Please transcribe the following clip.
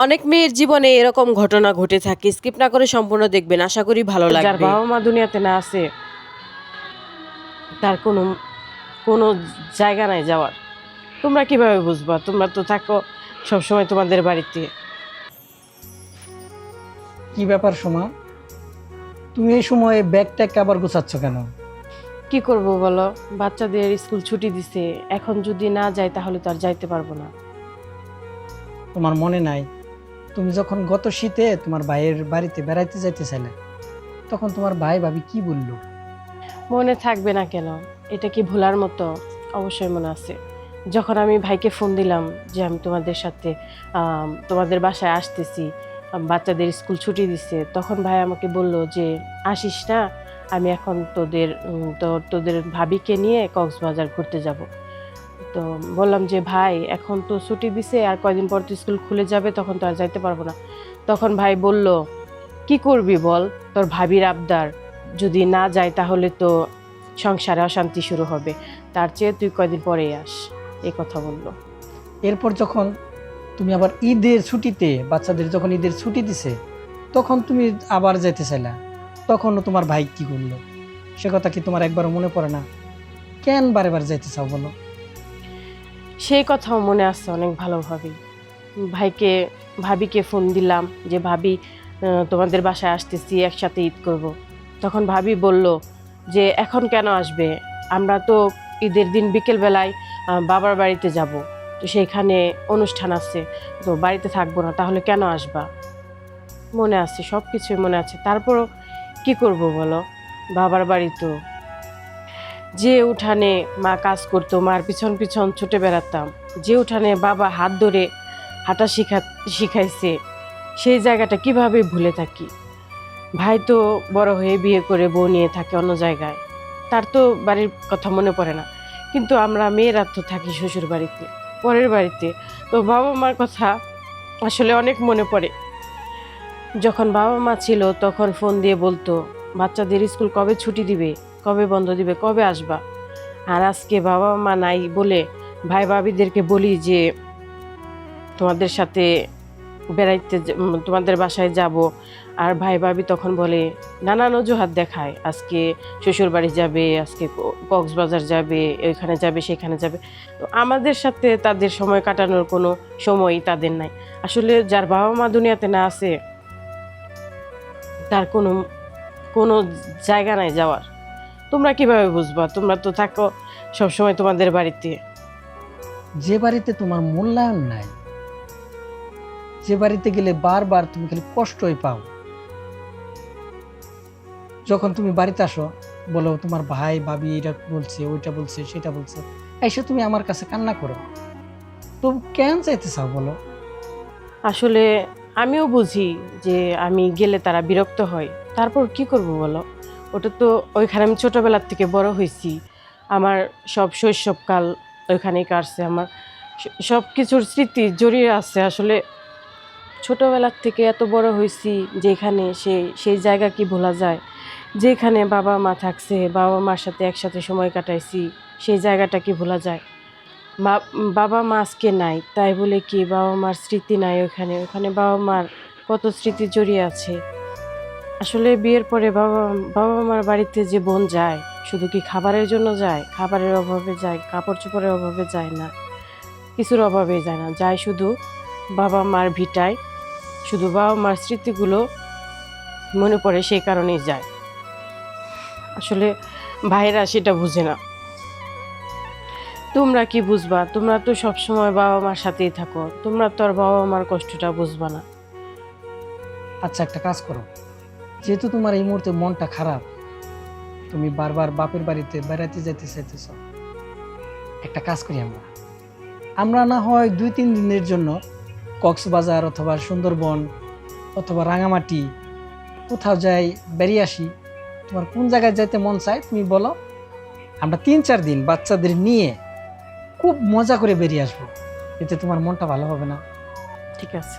অনেক মেয়ের জীবনে এরকম ঘটনা ঘটে থাকে। স্কিপ না করে সম্পূর্ণ দেখবেন, আশা করি ভালো লাগবে। যার বাবা মা দুনিয়াতে না আছে, তার কোনো কোনো জায়গা নাই যাওয়ার। তোমরা কিভাবে বুঝবা? তোমরা তো থাকো সবসময় তোমাদের বাড়িতে। কি ব্যাপার সোমা, তুমি এই সময় ব্যাগ ট্যাগ আবার গোছাচ্ছ কেন? কি করব বলো, বাচ্চাদের স্কুল ছুটি দিছে, এখন যদি না যাই তাহলে তো আর যাইতে পারবো না। তোমার মনে নাই তুমি যখন গত শীতে তোমার ভাইয়ের বাড়িতে বেড়াইতে যাইতে চাইলে, তখন তোমার ভাই ভাবি কি বললো? মনে থাকবে না কেন? এটা কি ভোলার মতো? অবশ্যই মনে আছে। যখন আমি ভাইকে ফোন দিলাম যে আমি তোমাদের সাথে তোমাদের বাসায় আসতেছি, বাচ্চাদের স্কুল ছুটি দিচ্ছে, তখন ভাই আমাকে বলল যে আসিস না, আমি এখন তোদের ভাবিকে নিয়ে কক্সবাজার ঘুরতে যাব। তো বললাম যে ভাই এখন তো ছুটি দিছে, আর কয়দিন পর তো স্কুল খুলে যাবে, তখন তো আর যাইতে পারবো না। তখন ভাই বলল, কি করবি বল, তোর ভাবির আবদার, যদি না যায় তাহলে তো সংসারে অশান্তি শুরু হবে, তার চেয়ে তুই কয়দিন পরেই আস, এই কথা বললো। এরপর যখন তুমি আবার ঈদের ছুটিতে, বাচ্চাদের যখন ঈদের ছুটি দিছে, তখন তুমি আবার যাইতে চাইলা, তখনও তোমার ভাই কি করলো? সে কথা কি তোমার একবারও মনে পড়ে না? কেন বারে বারে যাইতে চাও বলো? সেই কথাও মনে আছে অনেক ভালোভাবেই। ভাইকে ভাবিকে ফোন দিলাম যে ভাবি, তোমাদের বাসায় আসতেছি, একসাথে ঈদ করব। তখন ভাবি বলল যে এখন কেন আসবে, আমরা তো ঈদের দিন বিকেলবেলায় বাবার বাড়িতে যাব, তো সেইখানে অনুষ্ঠান আছে, তো বাড়িতে থাকবো না, তাহলে কেন আসবা? মনে আছে, সব কিছুই মনে আছে। তারপরও কি করব বলো, বাবার বাড়ি তো, যে উঠানে মা কাজ করতো, মার পিছন পিছন ছুটে বেড়াতাম, যে উঠানে বাবা হাত ধরে হাঁটা শিখাইছে, সেই জায়গাটা কিভাবে ভুলে থাকি? ভাই তো বড় হয়ে বিয়ে করে বউ নিয়ে থাকে অন্য জায়গায়, তার তো বাড়ির কথা মনে পড়ে না, কিন্তু আমরা মেয়েরা তো থাকি শ্বশুর বাড়িতে, পরের বাড়িতে, তো বাবা মার কথা আসলে অনেক মনে পড়ে। যখন বাবা মা ছিল তখন ফোন দিয়ে বলতো বাচ্চাদের স্কুল কবে ছুটি দিবে, কবে বন্ধ দিবে, কবে আসবা। আর আজকে বাবা মা নাই বলে ভাই ভাবিদেরকে বলি যে তোমাদের সাথে তোমাদের বাসায় যাব, আর ভাই ভাবি তখন বলে, নানান অজুহাত দেখায়, আজকে শ্বশুর বাড়ি যাবে, আজকে কক্সবাজার যাবে, ওইখানে যাবে, সেখানে যাবে। তো আমাদের সাথে তাদের সময় কাটানোর কোনো সময়ই তাদের নাই। আসলে যার বাবা মা দুনিয়াতে না আছে, তার কোনো কোনো জায়গা নাই যাওয়ার। তোমরা কিভাবে বুঝবা? তোমরা তো থাকো সবসময় তোমাদের বাড়িতে। যে বাড়িতে তোমার মূল্যায়ন নাই, যে বাড়িতে গেলে বারবার তুমি খালি কষ্টই পাও, যখন তুমি বাড়িতে আসো বলো তোমার ভাই ভাবি এটা বলছে, ওইটা বলছে, সেটা বলছে, এসে তুমি আমার কাছে কান্না করো, তো কেন চাইতে চাও বলো? আসলে আমিও বুঝি যে আমি গেলে তারা বিরক্ত হয়, তারপর কি করব বলো? ওটা তো, ওইখানে আমি ছোটোবেলার থেকে বড় হয়েছি, আমার সব শৈশবকাল ওইখানেই কাটছে, আমার সব কিছুর স্মৃতি জড়িয়ে আছে। আসলে ছোটোবেলার থেকে এত বড় হয়েছি যেখানে, সেই জায়গা কি ভোলা যায়? যেখানে বাবা মা থাকছে, বাবা মার সাথে একসাথে সময় কাটাইছি, সেই জায়গাটা কি ভোলা যায়? বাবা মা আজকে নাই তাই বলে কি বাবা মার স্মৃতি নাই? ওখানে ওখানে বাবা মার কত স্মৃতি জড়িয়ে আছে। আসলে বিয়ের পরে বাবা বাবা মার বাড়িতে যে বোন যায়, শুধু কি খাবারের জন্য যায়? খাবারের অভাবে যায়, কাপড় চোপড়ের অভাবে যায় না, কিছুর অভাবে যায় না, যায় শুধু বাবা মার ভিটায়, শুধু বাবা মার স্মৃতিগুলো মনে পড়ে, সেই কারণেই যায়। আসলে ভাইরা সেটা বুঝে না। তোমরা কি বুঝবা? তোমরা তো সবসময় বাবা মার সাথেই থাকো, তোমরা তো আর বাবা মার কষ্টটা বুঝবা না। আচ্ছা, একটা কাজ করো, যেহেতু তোমার এই মুহূর্তে মনটা খারাপ, তুমি বারবার বাপের বাড়িতে বেড়াতে যেতে চাইতেছ, একটা কাজ করি আমরা আমরা না হয় 2-3 দিনের জন্য কক্সবাজার অথবা সুন্দরবন অথবা রাঙামাটি কোথাও যাই, বেরিয়ে আসি। তোমার কোন জায়গায় যাইতে মন চায় তুমি বলো, আমরা 3-4 দিন বাচ্চাদের নিয়ে খুব মজা করে বেরিয়ে আসবো, এতে তোমার মনটা ভালো হবে না? ঠিক আছে।